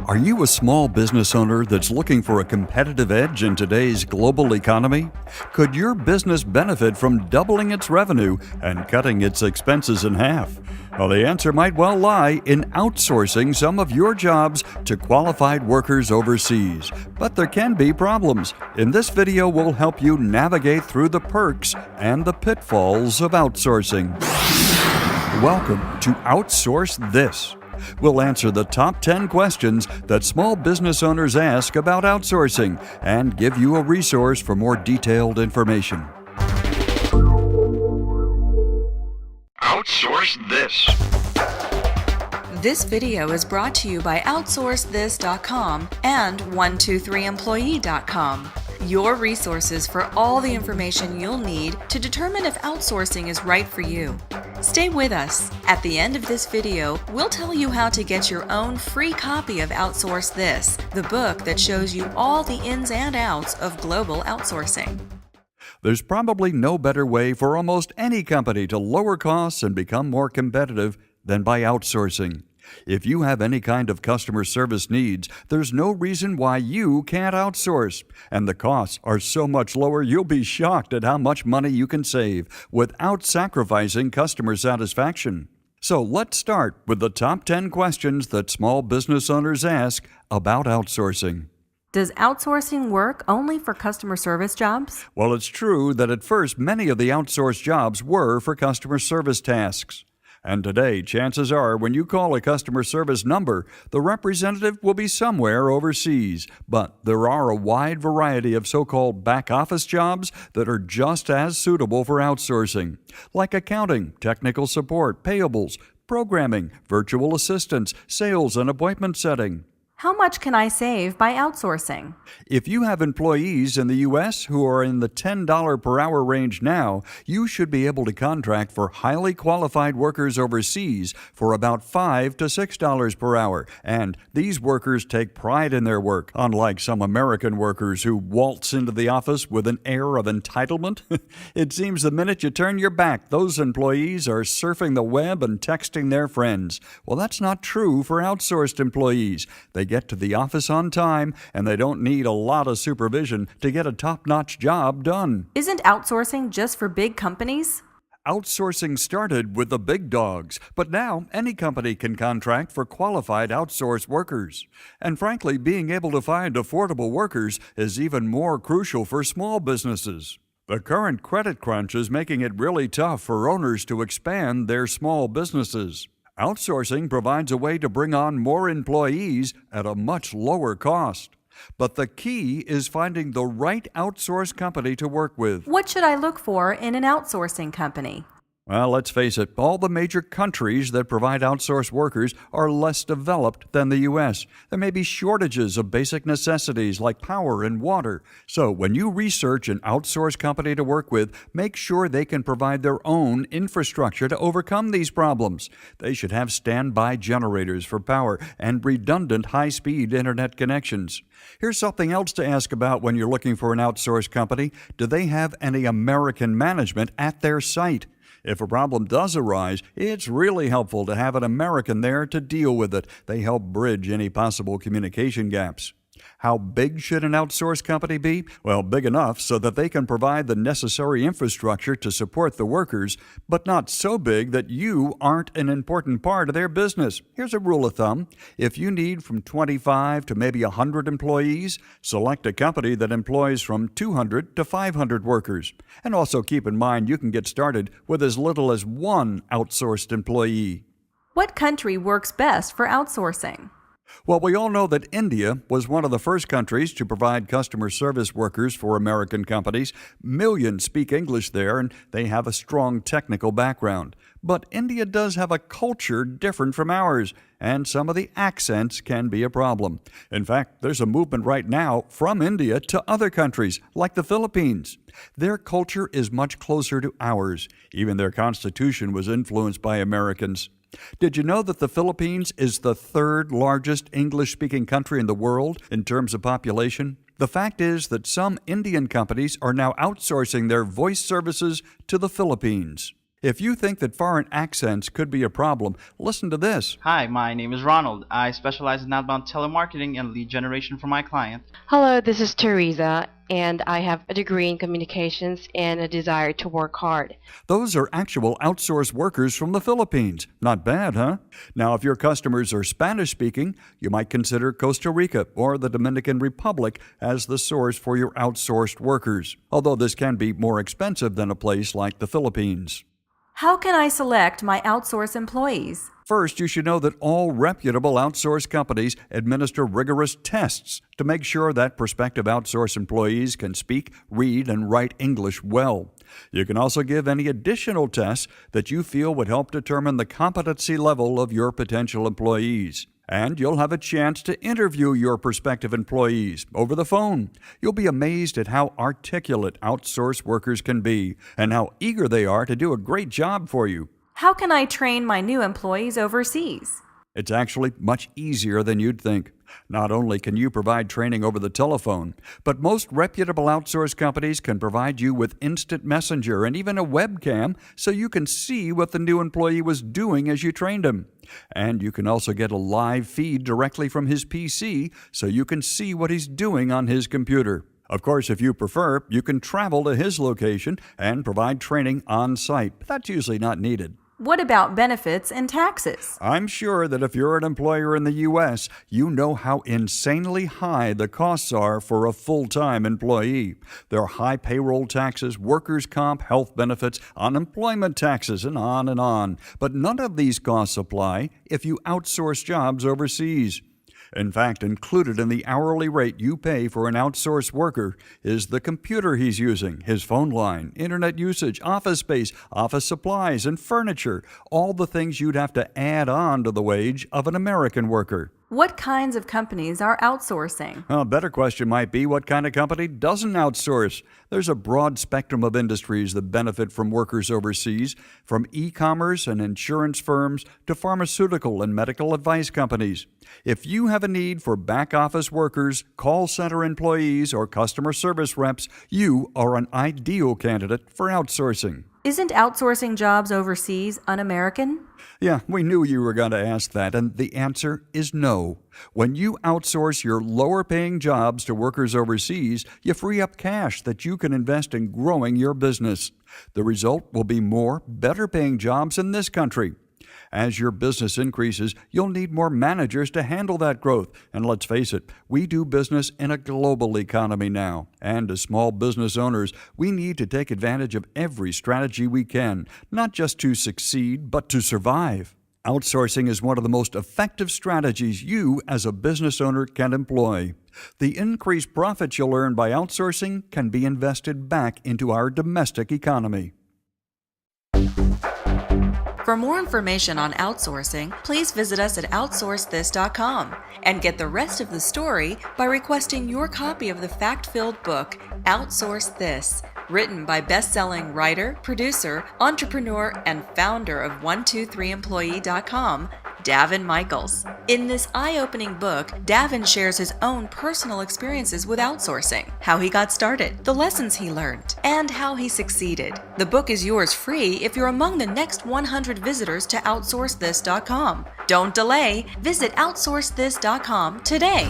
Are you a small business owner that's looking for a competitive edge in today's global economy? Could your business benefit from doubling its revenue and cutting its expenses in half? Well, the answer might well lie in outsourcing some of your jobs to qualified workers overseas. But there can be problems. In this video, we'll help you navigate through the perks and the pitfalls of outsourcing. Welcome to Outsource This. We'll answer the top 10 questions that small business owners ask about outsourcing and give you a resource for more detailed information. Outsource This. This video is brought to you by OutsourceThis.com and 123employee.com. Your resources for all the information you'll need to determine if outsourcing is right for you. Stay with us. At the end of this video, we'll tell you how to get your own free copy of Outsource This, the book that shows you all the ins and outs of global outsourcing. There's probably no better way for almost any company to lower costs and become more competitive than by outsourcing. If you have any kind of customer service needs, there's no reason why you can't outsource. And the costs are so much lower, you'll be shocked at how much money you can save without sacrificing customer satisfaction. So let's start with the top 10 questions that small business owners ask about outsourcing. Does outsourcing work only for customer service jobs? Well, it's true that at first many of the outsourced jobs were for customer service tasks. And today, chances are when you call a customer service number, the representative will be somewhere overseas. But there are a wide variety of so-called back-office jobs that are just as suitable for outsourcing, like accounting, technical support, payables, programming, virtual assistants, sales and appointment setting. How much can I save by outsourcing? If you have employees in the U.S. who are in the $10 per hour range now, you should be able to contract for highly qualified workers overseas for about $5 to $6 per hour. And these workers take pride in their work, unlike some American workers who waltz into the office with an air of entitlement. It seems the minute you turn your back, those employees are surfing the web and texting their friends. Well, that's not true for outsourced employees. They get to the office on time, and they don't need a lot of supervision to get a top-notch job done. Isn't outsourcing just for big companies? Outsourcing started with the big dogs, but now any company can contract for qualified outsourced workers. And frankly, being able to find affordable workers is even more crucial for small businesses. The current credit crunch is making it really tough for owners to expand their small businesses. Outsourcing provides a way to bring on more employees at a much lower cost. But the key is finding the right outsource company to work with. What should I look for in an outsourcing company? Well, let's face it, all the major countries that provide outsourced workers are less developed than the U.S. There may be shortages of basic necessities like power and water. So when you research an outsourced company to work with, make sure they can provide their own infrastructure to overcome these problems. They should have standby generators for power and redundant high-speed internet connections. Here's something else to ask about when you're looking for an outsourced company. Do they have any American management at their site? If a problem does arise, it's really helpful to have an American there to deal with it. They help bridge any possible communication gaps. How big should an outsourced company be? Well, big enough so that they can provide the necessary infrastructure to support the workers, but not so big that you aren't an important part of their business. Here's a rule of thumb. If you need from 25 to maybe 100 employees, select a company that employs from 200 to 500 workers. And also keep in mind you can get started with as little as one outsourced employee. What country works best for outsourcing? Well, we all know that India was one of the first countries to provide customer service workers for American companies. Millions speak English there, and they have a strong technical background. But India does have a culture different from ours, and some of the accents can be a problem. In fact, there's a movement right now from India to other countries, like the Philippines. Their culture is much closer to ours. Even their constitution was influenced by Americans. Did you know that the Philippines is the third largest English-speaking country in the world in terms of population? The fact is that some Indian companies are now outsourcing their voice services to the Philippines. If you think that foreign accents could be a problem, listen to this. Hi, my name is Ronald. I specialize in outbound telemarketing and lead generation for my clients. Hello, this is Teresa, and I have a degree in communications and a desire to work hard. Those are actual outsourced workers from the Philippines. Not bad, huh? Now, if your customers are Spanish-speaking, you might consider Costa Rica or the Dominican Republic as the source for your outsourced workers, although this can be more expensive than a place like the Philippines. How can I select my outsource employees? First, you should know that all reputable outsource companies administer rigorous tests to make sure that prospective outsource employees can speak, read, and write English well. You can also give any additional tests that you feel would help determine the competency level of your potential employees. And you'll have a chance to interview your prospective employees over the phone. You'll be amazed at how articulate outsource workers can be and how eager they are to do a great job for you. How can I train my new employees overseas? It's actually much easier than you'd think. Not only can you provide training over the telephone, but most reputable outsource companies can provide you with instant messenger and even a webcam so you can see what the new employee was doing as you trained him. And you can also get a live feed directly from his PC so you can see what he's doing on his computer. Of course, if you prefer, you can travel to his location and provide training on site, but that's usually not needed. What about benefits and taxes? I'm sure that if you're an employer in the U.S., you know how insanely high the costs are for a full-time employee. There are high payroll taxes, workers' comp, health benefits, unemployment taxes, and on and on. But none of these costs apply if you outsource jobs overseas. In fact, included in the hourly rate you pay for an outsourced worker is the computer he's using, his phone line, internet usage, office space, office supplies, and furniture, all the things you'd have to add on to the wage of an American worker. What kinds of companies are outsourcing? A better question might be, what kind of company doesn't outsource? There's a broad spectrum of industries that benefit from workers overseas, from e-commerce and insurance firms to pharmaceutical and medical advice companies. If you have a need for back office workers, call center employees, or customer service reps, you are an ideal candidate for outsourcing. Isn't outsourcing jobs overseas un-American? Yeah, we knew you were going to ask that, and the answer is no. When you outsource your lower-paying jobs to workers overseas, you free up cash that you can invest in growing your business. The result will be more, better-paying jobs in this country. As your business increases, you'll need more managers to handle that growth. And let's face it, we do business in a global economy now. And as small business owners, we need to take advantage of every strategy we can, not just to succeed, but to survive. Outsourcing is one of the most effective strategies you, as a business owner, can employ. The increased profits you'll earn by outsourcing can be invested back into our domestic economy. For more information on outsourcing, please visit us at OutsourceThis.com and get the rest of the story by requesting your copy of the fact-filled book, Outsource This, written by best-selling writer, producer, entrepreneur, and founder of 123employee.com, Davin Michaels. In this eye-opening book, Davin shares his own personal experiences with outsourcing, how he got started, the lessons he learned, and how he succeeded. The book is yours free if you're among the next 100 visitors to OutsourceThis.com. Don't delay. Visit OutsourceThis.com today.